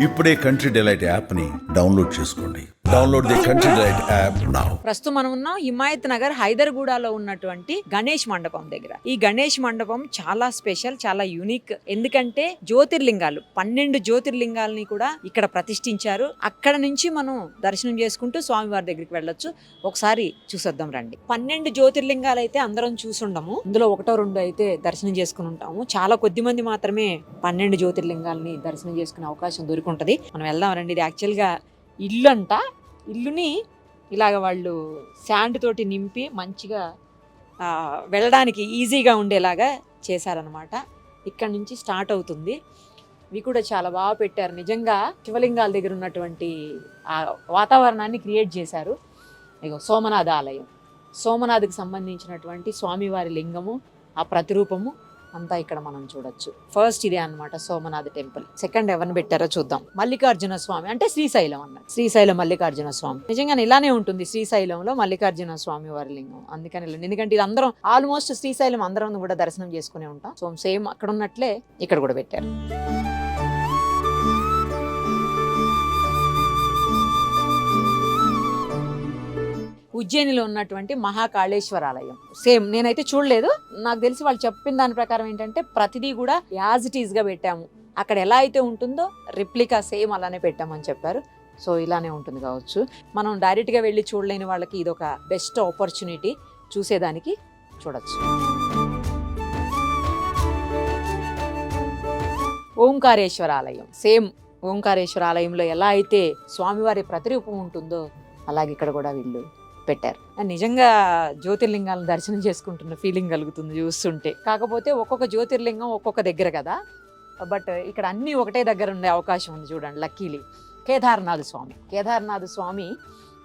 ఇప్పుడే country delight యాప్ని download చేసుకోండి. Download the country delight app now. ప్రస్తుతం మనం ఉన్నాం హిమాయత్ నగర్ హైదర్గూడలో ఉన్నటువంటి గణేష్ మండపం దగ్గర. ఈ గణేష్ మండపం చాలా స్పెషల్, చాలా యూనిక్. ఎందుకంటే జ్యోతిర్లింగాలు 12 జ్యోతిర్లింగాలని కూడా ఇక్కడ ప్రతిష్ఠించారు. అక్కడ నుంచి మనం దర్శనం చేసుకుంటూ స్వామివారి దగ్గరికి వెళ్ళొచ్చు. ఒకసారి చూసొద్దాం రండి. 12 జ్యోతిర్లింగాలు అయితే అందరం చూసుండము. ఇందులో 1-2 అయితే దర్శనం చేసుకుని ఉంటాము. చాలా కొద్ది మంది మాత్రమే 12 జ్యోతిర్లింగాలని దర్శనం చేసుకునే అవకాశం దొరికింటది. మనం వెళ్దాం రండి. ఇది యాక్చువల్ గా ఇల్లు అంట. ఇల్లుని ఇలాగ వాళ్ళు శాండ్ తోటి నింపి మంచిగా వెళ్ళడానికి ఈజీగా ఉండేలాగా చేశారనమాట. ఇక్కడ నుంచి స్టార్ట్ అవుతుంది. ఇవి కూడా చాలా బాగా పెట్టారు. నిజంగా శివలింగాల దగ్గర ఉన్నటువంటి ఆ వాతావరణాన్ని క్రియేట్ చేశారు. ఇగో సోమనాథ ఆలయం, సోమనాథ్కి సంబంధించినటువంటి స్వామివారి లింగము, ఆ ప్రతిరూపము అంతా ఇక్కడ మనం చూడొచ్చు. ఫస్ట్ ఇదే అన్నమాట సోమనాథ్ టెంపుల్. సెకండ్ ఎవరిని పెట్టారో చూద్దాం. మల్లికార్జున స్వామి అంటే శ్రీశైలం అన్నమాట. శ్రీశైలం మల్లికార్జున స్వామి నిజంగానే ఇలానే ఉంటుంది. శ్రీశైలంలో మల్లికార్జున స్వామి వారి లింగం. అందుకని ఎందుకంటే ఇది అందరం ఆల్మోస్ట్ శ్రీశైలం అందరం కూడా దర్శనం చేసుకునే ఉంటాం. సో సేమ్ అక్కడ ఉన్నట్లే ఇక్కడ కూడా పెట్టారు. ఉజ్జయినిలో ఉన్నటువంటి మహాకాళేశ్వర ఆలయం సేమ్ నేనైతే చూడలేదు. నాకు తెలిసి వాళ్ళు చెప్పిన దాని ప్రకారం ఏంటంటే ప్రతిదీ కూడా యాజ్ ఇట్ ఈస్ గా పెట్టాము. అక్కడ ఎలా అయితే ఉంటుందో రెప్లికా సేమ్ అలానే పెట్టామని చెప్పారు. సో ఇలానే ఉంటుంది కావచ్చు. మనం డైరెక్ట్ గా వెళ్ళి చూడలేని వాళ్ళకి ఇది ఒక బెస్ట్ ఆపర్చునిటీ, చూసేదానికి చూడొచ్చు. ఓంకారేశ్వర ఆలయం సేమ్. ఓంకారేశ్వర ఆలయంలో ఎలా అయితే స్వామివారి ప్రతిరూపం ఉంటుందో అలాగే ఇక్కడ కూడా వీళ్ళు పెట్టారు. నిజంగా జ్యోతిర్లింగాలను దర్శనం చేసుకుంటున్న ఫీలింగ్ కలుగుతుంది చూస్తుంటే. కాకపోతే ఒక్కొక్క జ్యోతిర్లింగం ఒక్కొక్క దగ్గర కదా, బట్ ఇక్కడ అన్నీ ఒకటే దగ్గర ఉండే అవకాశం ఉంది. చూడండి, లక్కీలీ కేదార్నాథ్ స్వామి. కేదార్నాథ్ స్వామి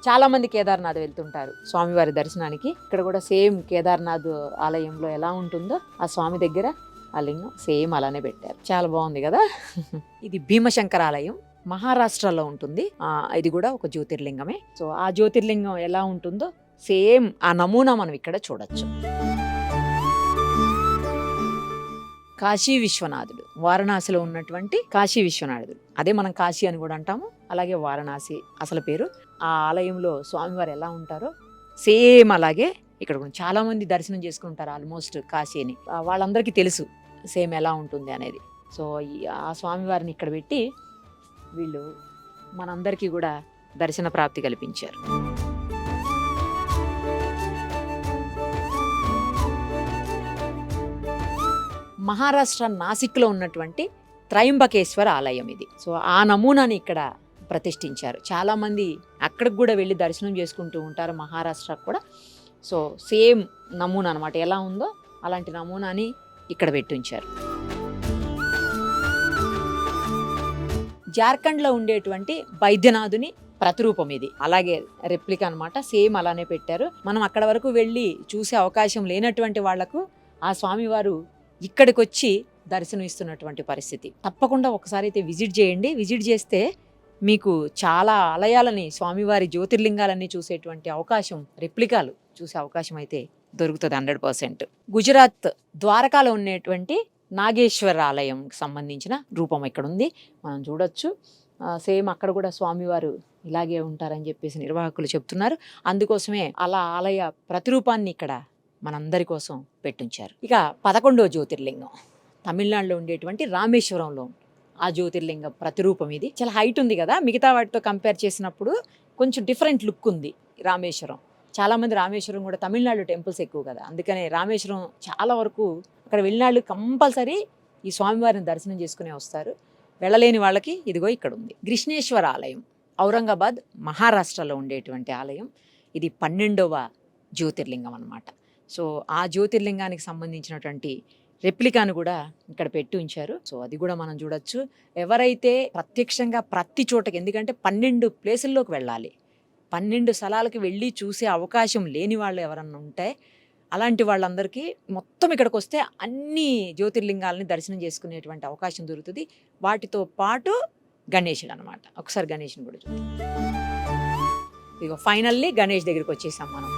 చాలా మంది కేదార్నాథ్ వెళ్తుంటారు స్వామివారి దర్శనానికి. ఇక్కడ కూడా సేమ్ కేదార్నాథ్ ఆలయంలో ఎలా ఉంటుందో ఆ స్వామి దగ్గర ఆ లింగం సేమ్ అలానే పెట్టారు. చాలా బాగుంది కదా. ఇది భీమశంకర ఆలయం, మహారాష్ట్రలో ఉంటుంది. ఇది కూడా ఒక జ్యోతిర్లింగమే. సో ఆ జ్యోతిర్లింగం ఎలా ఉంటుందో సేమ్ ఆ నమూనా మనం ఇక్కడ చూడొచ్చు. కాశీ విశ్వనాథుడు, వారణాసిలో ఉన్నటువంటి కాశీ విశ్వనాథుడు. అదే మనం కాశీ అని కూడా అంటాము. అలాగే వారణాసి అసలు పేరు. ఆ ఆలయంలో స్వామివారు ఎలా ఉంటారో సేమ్ అలాగే ఇక్కడ కూడా చాలా మంది దర్శనం చేసుకుంటారు ఆల్మోస్ట్ కాశీని. వాళ్ళందరికీ తెలుసు సేమ్ ఎలా ఉంటుంది అనేది. సో ఆ స్వామివారిని ఇక్కడ పెట్టి వీళ్ళు మనందరికీ కూడా దర్శన ప్రాప్తి కల్పించారు. మహారాష్ట్ర నాసిక్లో ఉన్నటువంటి త్రయంబకేశ్వర ఆలయం ఇది. సో ఆ నమూనాని ఇక్కడ ప్రతిష్ఠించారు. చాలామంది అక్కడికి కూడా వెళ్ళి దర్శనం చేసుకుంటూ ఉంటారు, మహారాష్ట్రకు కూడా. సో సేమ్ నమూనా అనమాట, ఎలా ఉందో అలాంటి నమూనాని ఇక్కడ పెట్టించారు. జార్ఖండ్లో ఉండేటువంటి వైద్యనాథుని ప్రతిరూపం ఇది. అలాగే రెప్లికా అనమాట, సేమ్ అలానే పెట్టారు. మనం అక్కడ వరకు వెళ్ళి చూసే అవకాశం లేనటువంటి వాళ్లకు ఆ స్వామివారు ఇక్కడికి వచ్చి దర్శనం ఇస్తున్నటువంటి పరిస్థితి. తప్పకుండా ఒకసారి అయితే విజిట్ చేయండి. విజిట్ చేస్తే మీకు చాలా ఆలయాలని, స్వామివారి జ్యోతిర్లింగాలన్నీ చూసేటువంటి అవకాశం, రెప్లికాలు చూసే అవకాశం అయితే దొరుకుతుంది 100%. గుజరాత్ ద్వారకాలో ఉండేటువంటి నాగేశ్వర ఆలయం సంబంధించిన రూపం ఇక్కడ ఉంది, మనం చూడొచ్చు. సేమ్ అక్కడ కూడా స్వామివారు ఇలాగే ఉంటారని చెప్పేసి నిర్వాహకులు చెప్తున్నారు. అందుకోసమే అలా ఆలయ ప్రతిరూపాన్ని ఇక్కడ మనందరి కోసం పెట్టించారు. ఇక 11వ జ్యోతిర్లింగం తమిళనాడులో ఉండేటువంటి రామేశ్వరంలో ఆ జ్యోతిర్లింగ ప్రతిరూపం ఇది. చాలా హైట్ ఉంది కదా, మిగతా వాటితో కంపేర్ చేసినప్పుడు కొంచెం డిఫరెంట్ లుక్ ఉంది రామేశ్వరం. చాలామంది రామేశ్వరం కూడా తమిళనాడు టెంపుల్స్ ఎక్కువ కదా, అందుకనే రామేశ్వరం చాలా వరకు అక్కడ వెళ్ళినాళ్ళు కంపల్సరీ ఈ స్వామివారిని దర్శనం చేసుకునే వస్తారు. వెళ్ళలేని వాళ్ళకి ఇదిగో ఇక్కడ ఉంది కృష్ణేశ్వర ఆలయం, ఔరంగాబాద్ మహారాష్ట్రలో ఉండేటువంటి ఆలయం. ఇది 12వ జ్యోతిర్లింగం అన్నమాట. సో ఆ జ్యోతిర్లింగానికి సంబంధించినటువంటి రెప్లికాను కూడా ఇక్కడ పెట్టి ఉంచారు. సో అది కూడా మనం చూడొచ్చు. ఎవరైతే ప్రత్యక్షంగా ప్రతి చోటకి, ఎందుకంటే 12 ప్లేసుల్లోకి వెళ్ళాలి, 12 స్థలాలకు వెళ్ళి చూసే అవకాశం లేని వాళ్ళు ఎవరన్నా ఉంటే అలాంటి వాళ్ళందరికీ మొత్తం ఇక్కడికి వస్తే అన్ని జ్యోతిర్లింగాలని దర్శనం చేసుకునేటువంటి అవకాశం దొరుకుతుంది. వాటితో పాటు గణేశుడు అనమాట. ఒకసారి గణేశుని కూడా చూద్దాం. ఇదిగో ఫైనల్లీ గణేష్ దగ్గరికి వచ్చేసాం మనం.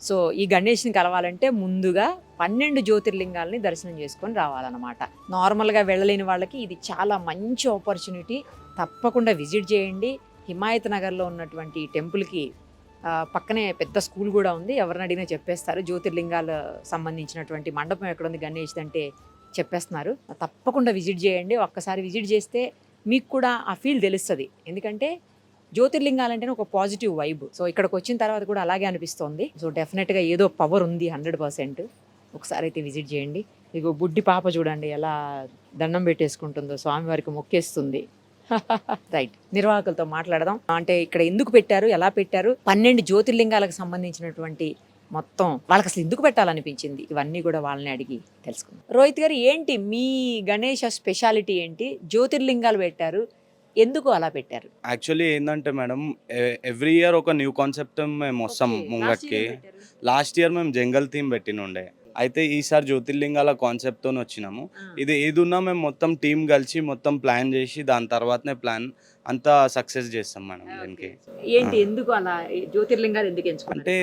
సో ఈ గణేష్ని కలవాలంటే ముందుగా 12 జ్యోతిర్లింగాల్ని దర్శనం చేసుకొని రావాలన్నమాట. నార్మల్గా వెళ్ళలేని వాళ్ళకి ఇది చాలా మంచి ఆపర్చునిటీ. తప్పకుండా విజిట్ చేయండి. హిమాయత్ నగర్లో ఉన్నటువంటి ఈ టెంపుల్కి పక్కనే పెద్ద స్కూల్ కూడా ఉంది. ఎవరిని అడిగినా చెప్పేస్తారు. జ్యోతిర్లింగాలు సంబంధించినటువంటి మండపం ఎక్కడ ఉంది గణేష్ అంటే చెప్పేస్తున్నారు. తప్పకుండా విజిట్ చేయండి. ఒక్కసారి విజిట్ చేస్తే మీకు కూడా ఆ ఫీల్ తెలుస్తుంది. ఎందుకంటే జ్యోతిర్లింగాలు అంటేనే ఒక పాజిటివ్ వైబ్. సో ఇక్కడికి వచ్చిన తర్వాత కూడా అలాగే అనిపిస్తోంది. సో డెఫినెట్గా ఏదో పవర్ ఉంది 100%. ఒకసారి అయితే విజిట్ చేయండి. ఇగో బుడ్డి పాప చూడండి ఎలా దండం పెట్టేసుకుంటుందో, స్వామివారికి మొక్కేస్తుంది. రైట్, నిర్వాహకులతో మాట్లాడదాం. అంటే ఇక్కడ ఎందుకు పెట్టారు, ఎలా పెట్టారు, 12 జ్యోతిర్లింగాలకు సంబంధించినటువంటి మొత్తం వాళ్ళకి అసలు ఎందుకు పెట్టాలనిపించింది, ఇవన్నీ కూడా వాళ్ళని అడిగి తెలుసుకుందాం. రోహిత్ గారు, ఏంటి మీ గణేష స్పెషాలిటీ ఏంటి? జ్యోతిర్లింగాలు పెట్టారు, ఎందుకు అలా పెట్టారు? యాక్చువల్లీ ఏంటంటే మేడం, ఎవ్రీ ఇయర్ ఒక న్యూ కాన్సెప్ట్ మేము వస్తాం ముంగట్కి. లాస్ట్ ఇయర్ మేము జంగల్ థీమ్ పెట్టినుండే. అయితే ఈసారి జ్యోతిర్లింగాల కాన్సెప్ట్తో వచ్చినాము. ఇది ఏదున్నా మేము మొత్తం టీం కలిసి మొత్తం ప్లాన్ చేసి దాని తర్వాతనే ప్లాన్ అంతా సక్సెస్ చేస్తాం మేడం. దీనికి ఏంటి, ఎందుకు అలా జ్యోతిర్లింగాలు ఎందుకు ఎంచుకున్నారు? అంటే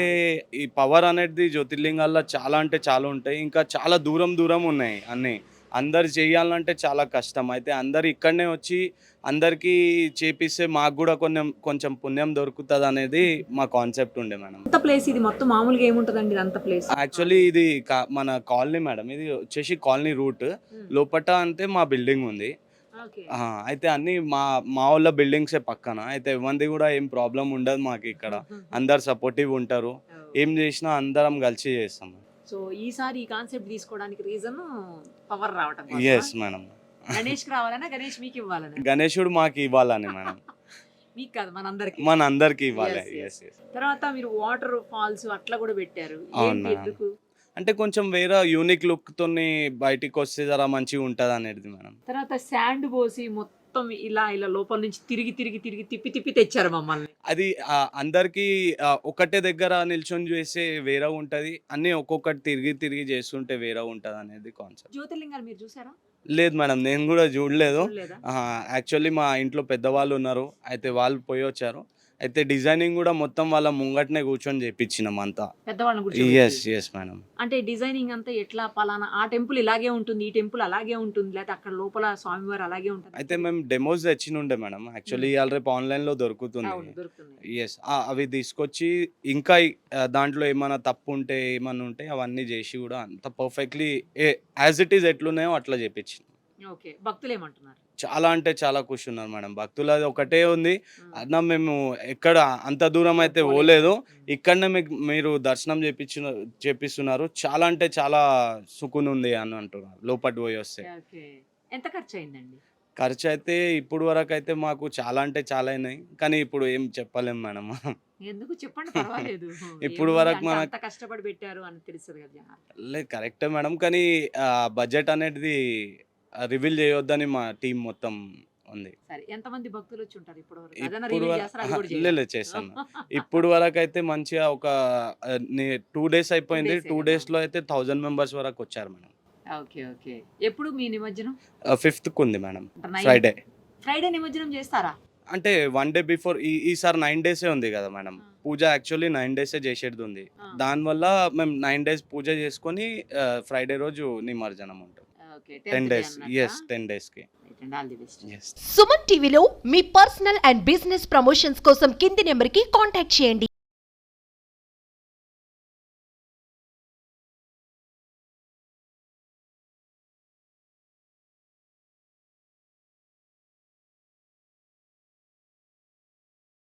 ఈ పవర్ అనేది జ్యోతిర్లింగాల్లో చాలా అంటే చాలా ఉంటాయి. ఇంకా చాలా దూరం దూరం ఉన్నాయి అన్నీ. అందరు చేయాలంటే చాలా కష్టం. అయితే అందరు ఇక్కడనే వచ్చి అందరికీ చేపిస్తే మాకు కూడా కొంచెం పుణ్యం దొరుకుతుంది అనేది మా కాన్సెప్ట్ ఉండే మేడం. అంత ప్లేస్ ఇది మొత్తం మామూలుగా ఏముంటుందండి ఇది అంత ప్లేస్? యాక్చువల్లీ ఇది మన కాలనీ మేడం. ఇది వచ్చేసి కాలనీ రూట్ లోపట అంటే మా బిల్డింగ్ ఉంది. అయితే అన్ని మా వాళ్ళ బిల్డింగ్సే పక్కన. అయితే ఇవ్వండి కూడా ఏం ప్రాబ్లం ఉండదు మాకు. ఇక్కడ అందరు సపోర్టివ్ ఉంటారు. ఏం చేసినా అందరం కలిసి చేస్తాం. సో ఈసారి ఈ కాన్సెప్ట్ తీసుకోవడానికి రీజన్ పవర్ రావటం. Yes madam. గణేష్ రావాలన్నా, గణేష్ మీకు ఇవ్వాలన్నా? గణేశుడు మాకు ఇవ్వాలని మేడం. మీకు కాదు, మనందరికి ఇవ్వాలి. తర్వాత మీరు వాటర్ ఫాల్స్ అట్లా కూడా పెట్టారు. ఎందుకు? అంటే కొంచెం వేరే యూనిక్ లుక్ తోని బయటికి వస్తే జరా మంచిగా ఉంటది అనేది మేడం. తర్వాత శాండ్ పోసి మొత్తం ఇలా లోపల నుంచి తిరిగి తిప్పి తెచ్చారు మమ్మల్ని. అది అందరికి ఒకటే దగ్గర నిల్చొని చేస్తే వేరే ఉంటది. అన్ని ఒక్కొక్కటి తిరిగి చేస్తుంటే వేరే ఉంటది అనేది కాన్సెప్ట్. జ్యోతిర్లింగాలు మీరు చూసారా? లేదు మేడం, నేను కూడా చూడలేదు. యాక్చువల్లీ మా ఇంట్లో పెద్దవాళ్ళు ఉన్నారు. అయితే వాళ్ళు పోయి వచ్చారు. అయితే డిజైనింగ్ కూడా మొత్తం వాళ్ళ ముంగట్నే కూర్చొని చేపించినాం అంతా. పెద్దవాళ్ళని ఎస్ మేడం. అంటే డిజైనింగ్ అంతా ఎట్లా, పలానా ఆ టెంపుల్ ఇలాగే ఉంటుంది, ఈ టెంపుల్ అలాగే ఉంటుంది, లేకపోతే అక్కడ లోపల స్వామివారు అలాగే ఉంటుంది? అయితే మేము డెమోస్ తెచ్చినుండే మేడం. యాక్చువల్లీ రేపు ఆన్లైన్ లో దొరుకుతుంది. ఎస్, అవి తీసుకొచ్చి ఇంకా దాంట్లో ఏమైనా తప్పు ఉంటే ఏమైనా ఉంటే అవన్నీ చేసి కూడా అంత పర్ఫెక్ట్లీ యాజ్ ఇట్ ఈస్ ఎట్లున్నాయో అట్లా చేపించింది. ఓకే, భక్తులు ఏమంటున్నారు? చాలా అంటే చాలా ఖుషి ఉన్నారు మేడం. భక్తులు అది ఒకటే ఉంది అన్న, మేము ఎక్కడ అంత దూరం అయితే పోలేదు, ఇక్కడనే మీరు దర్శనం చేపిస్తున్నారు, చాలా అంటే చాలా సుకున్ ఉంది అని అంటున్నారు లోపటి పోయి వస్తే. ఎంత ఖర్చు అయిందండి? ఖర్చు అయితే ఇప్పుడు వరకు అయితే మాకు చాలా అంటే చాలా అయినాయి, కానీ ఇప్పుడు ఏం చెప్పలేము మేడం. ఎందుకు చెప్పండి, పర్వాలేదు. ఇప్పుడు వరకు మనకు కష్టపడి పెట్టారు అని తెలుస్తుంది కదా. లేదు, కరెక్టే మేడం, కానీ బడ్జెట్ అనేది రివీల్ చేయొద్దని మా టీం మొత్తం ఉంది. ఎంతమంది భక్తులు వచ్చి ఉంటారు ఇప్పుడు? లేదు, చేస్తాను. ఇప్పుడు వరకు అయితే మంచిగా ఒక 2 days అయిపోయింది. 2 days లో అయితే 1000 members వరకు వచ్చారు మేడం. ఓకే. ఎప్పుడు మీ నిమజ్జనం? 5th ఉంది మేడం, ఫ్రైడే నిమజ్జనం చేస్తారా? అంటే 1 day బిఫోర్. ఈసారి 9 days ఉంది కదా మేడం పూజ. యాక్చువల్లీ 9 days చేసేది ఉంది. దానివల్ల మేము 9 days పూజ చేసుకొని ఫ్రైడే రోజు నిమజ్జనం ఉంటుంది. 10 days. Yes, 10 days కి. సుమన్ టీవీలో మీ పర్సనల్ అండ్ బిజినెస్ ప్రమోషన్స్ కోసం కింది నెంబర్ కి కాంటాక్ట్ చేయండి.